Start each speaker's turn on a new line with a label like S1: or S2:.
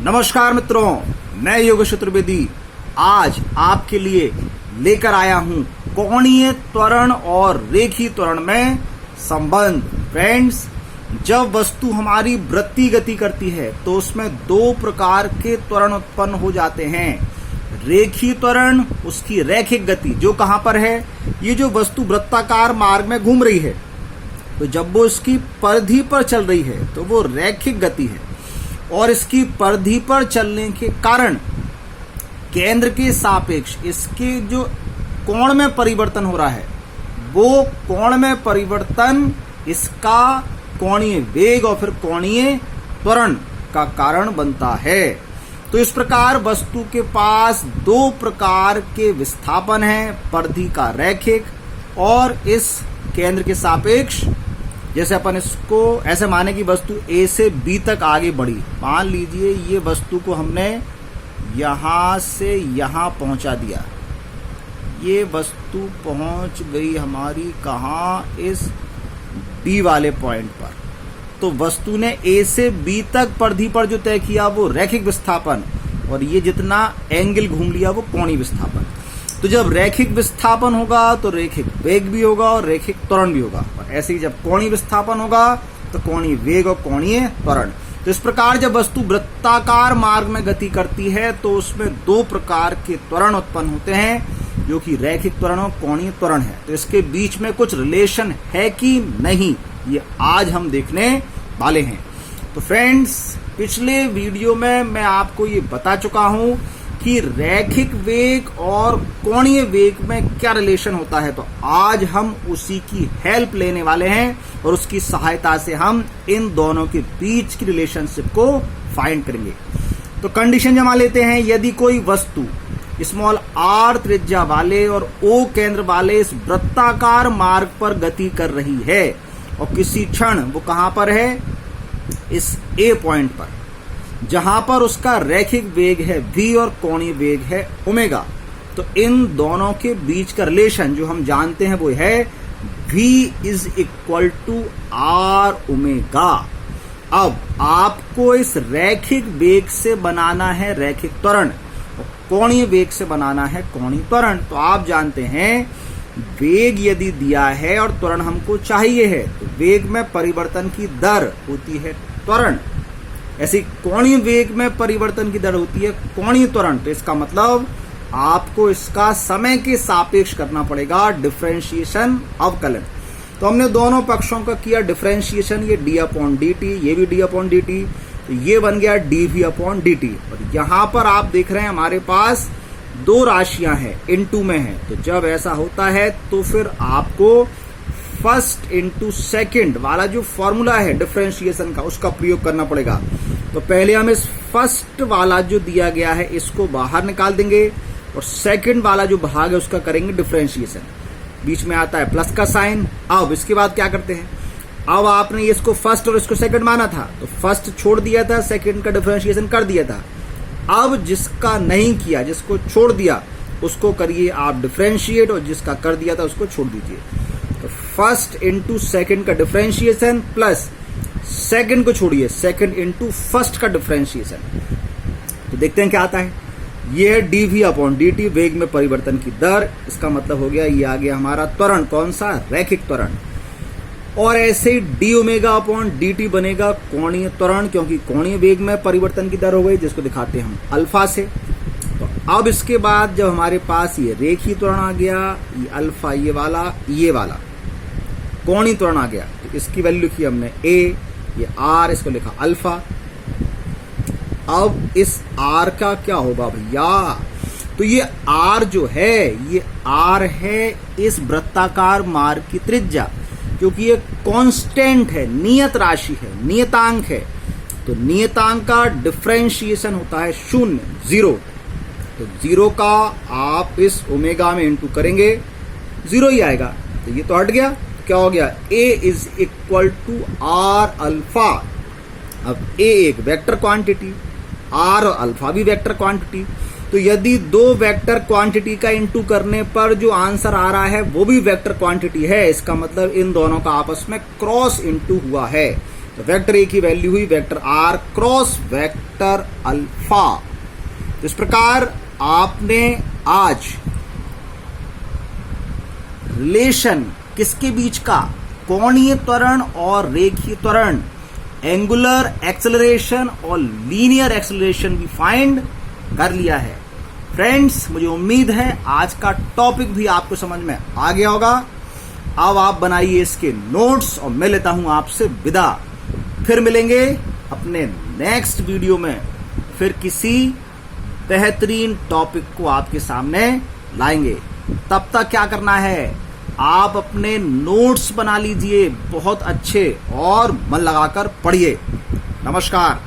S1: नमस्कार मित्रों, मैं योगेश चतुर्वेदी आज आपके लिए लेकर आया हूं कोणीय त्वरण और रेखीय त्वरण में संबंध। फ्रेंड्स, जब वस्तु हमारी वृत्तीय गति करती है तो उसमें दो प्रकार के त्वरण उत्पन्न हो जाते हैं। रेखीय त्वरण, उसकी रैखिक गति जो कहां पर है, ये जो वस्तु वृत्ताकार मार्ग में घूम रही है तो जब वो इसकी परिधि पर चल रही है तो वो रैखिक गति है, और इसकी परिधि पर चलने के कारण केंद्र के सापेक्ष इसके जो कोण में परिवर्तन हो रहा है वो कोण में परिवर्तन इसका कोणीय वेग और फिर कोणीय त्वरण का कारण बनता है। तो इस प्रकार वस्तु के पास दो प्रकार के विस्थापन हैं, परिधि का रैखिक और इस केंद्र के सापेक्ष। जैसे अपन इसको ऐसे माने कि वस्तु A से B तक आगे बढ़ी। मान लीजिए ये वस्तु को हमने यहां से यहां पहुंचा दिया, ये वस्तु पहुंच गई हमारी कहां, इस B वाले पॉइंट पर। तो वस्तु ने A से B तक परिधि पर जो तय किया वो रैखिक विस्थापन, और ये जितना एंगल घूम लिया वो कोणीय विस्थापन। तो जब रैखिक विस्थापन होगा तो रैखिक वेग भी होगा और रैखिक त्वरण भी होगा, और ऐसे ही जब कोणीय विस्थापन होगा तो कोणीय वेग और कोणीय त्वरण। तो इस प्रकार जब वस्तु वृत्ताकार मार्ग में गति करती है तो उसमें दो प्रकार के त्वरण उत्पन्न होते हैं, जो कि रैखिक त्वरण और कोणीय त्वरण है। तो इसके बीच में कुछ रिलेशन है कि नहीं, ये आज हम देखने वाले हैं। तो फ्रेंड्स, पिछले वीडियो में मैं आपको ये बता चुका हूं कि रैखिक वेग और कोणीय वेग में क्या रिलेशन होता है। तो आज हम उसी की हेल्प लेने वाले हैं और उसकी सहायता से हम इन दोनों के बीच की रिलेशनशिप को फाइंड करेंगे। तो कंडीशन जमा लेते हैं। यदि कोई वस्तु स्मॉल r त्रिज्या वाले और O केंद्र वाले इस वृत्ताकार मार्ग पर गति कर रही है और किसी क्षण वो कहां पर है, इस A पॉइंट पर, जहां पर उसका रैखिक वेग है v और कोणीय वेग है ओमेगा, तो इन दोनों के बीच का रिलेशन जो हम जानते हैं वो है v is equal to r omega. अब आपको इस रैखिक वेग से बनाना है रैखिक त्वरण और कोणीय वेग से बनाना है कोणीय त्वरण। तो आप जानते हैं वेग यदि दिया है और त्वरण हमको चाहिए है तो वेग में परिवर्तन की दर होती है त्वरण, ऐसी कोणीय वेग में परिवर्तन की दर होती है कोणीय त्वरण। तो इसका मतलब आपको इसका समय के सापेक्ष करना पड़ेगा डिफरेंशिएशन, अवकलन। तो हमने दोनों पक्षों का किया डिफरेंशिएशन, ये d अपॉन dt, ये भी d अपॉन dt, तो ये बन गया dv अपॉन dt। और यहां पर आप देख रहे हैं हमारे पास दो राशियां हैं, इनटू में है। तो जब ऐसा होता है तो फिर आपको फर्स्ट इंटू सेकेंड वाला जो फॉर्मूला है डिफरेंशिएशन का उसका प्रयोग करना पड़ेगा। तो पहले हम इस फर्स्ट वाला जो दिया गया है इसको बाहर निकाल देंगे और सेकंड वाला जो भाग है उसका करेंगे डिफरेंशिएशन। बीच में आता है प्लस का साइन। अब इसके बाद क्या करते हैं, अब आपने इसको फर्स्ट और इसको सेकंड माना था तो फर्स्ट छोड़ दिया था, सेकंड का डिफरेंशिएशन कर दिया था। अब जिसका नहीं किया, जिसको छोड़ दिया उसको करिए आप डिफरेंशिएट, और जिसका कर दिया था उसको छोड़ दीजिए। तो फर्स्ट इंटू सेकेंड का डिफरेंशिएशन प्लस सेकंड को छोड़िए, सेकंड इंटू फर्स्ट का डिफरेंशिएशन। तो देखते हैं क्या आता है। ये है dv अपॉन dt, वेग में परिवर्तन की दर। इसका मतलब हो गया ये आ गया हमारा त्वरण, कौन सा, रैखिक त्वरण। और ऐसे ही d ओमेगा अपॉन dt बनेगा कोणीय त्वरण, क्योंकि कोणीय वेग में परिवर्तन की दर हो गई, जिसको दिखाते हैं हम अल्फा से। तो अब इसके बाद जब हमारे पास ये रेखीय त्वरण आ गया, ये अल्फा, ये वाला कोणीय त्वरण आ गया, तो इसकी वैल्यू लिखी हमने a, ये r, इसको लिखा अल्फा। अब इस r का क्या होगा भैया, तो ये r जो है ये r है इस वृत्ताकार मार्ग की त्रिज्या, क्योंकि ये कांस्टेंट है, नियत राशि है, नियतांक है। तो नियतांक का डिफरेंशिएशन होता है 0। तो 0 का आप इस ओमेगा में इंटू करेंगे, 0 ही आएगा। तो ये तो हट गया, क्या हो गया, a is equal to r alpha. अब a एक वेक्टर क्वांटिटी, r और अल्फा भी वेक्टर क्वांटिटी। तो यदि दो वेक्टर क्वांटिटी का इंटू करने पर जो आंसर आ रहा है वो भी वेक्टर क्वांटिटी है, इसका मतलब इन दोनों का आपस में क्रॉस इंटू हुआ है। तो वेक्टर ए की वैल्यू हुई vector r cross vector alpha. तो इस प्रकार आपने आज रिलेशन किसके बीच का, कोणीय त्वरण और रेखीय त्वरण, एंगुलर एक्सेलरेशन और लीनियर एक्सेलरेशन भी फाइंड कर लिया है। फ्रेंड्स, मुझे उम्मीद है आज का टॉपिक भी आपको समझ में आ गया होगा। अब आप बनाइए इसके नोट्स और मैं लेता हूं आपसे विदा। फिर मिलेंगे अपने नेक्स्ट वीडियो में, फिर किसी बेहतरीन टॉपिक को आपके सामने लाएंगे। तब तक क्या करना है, आप अपने नोट्स बना लीजिए बहुत अच्छे और मन लगाकर पढ़िए। नमस्कार।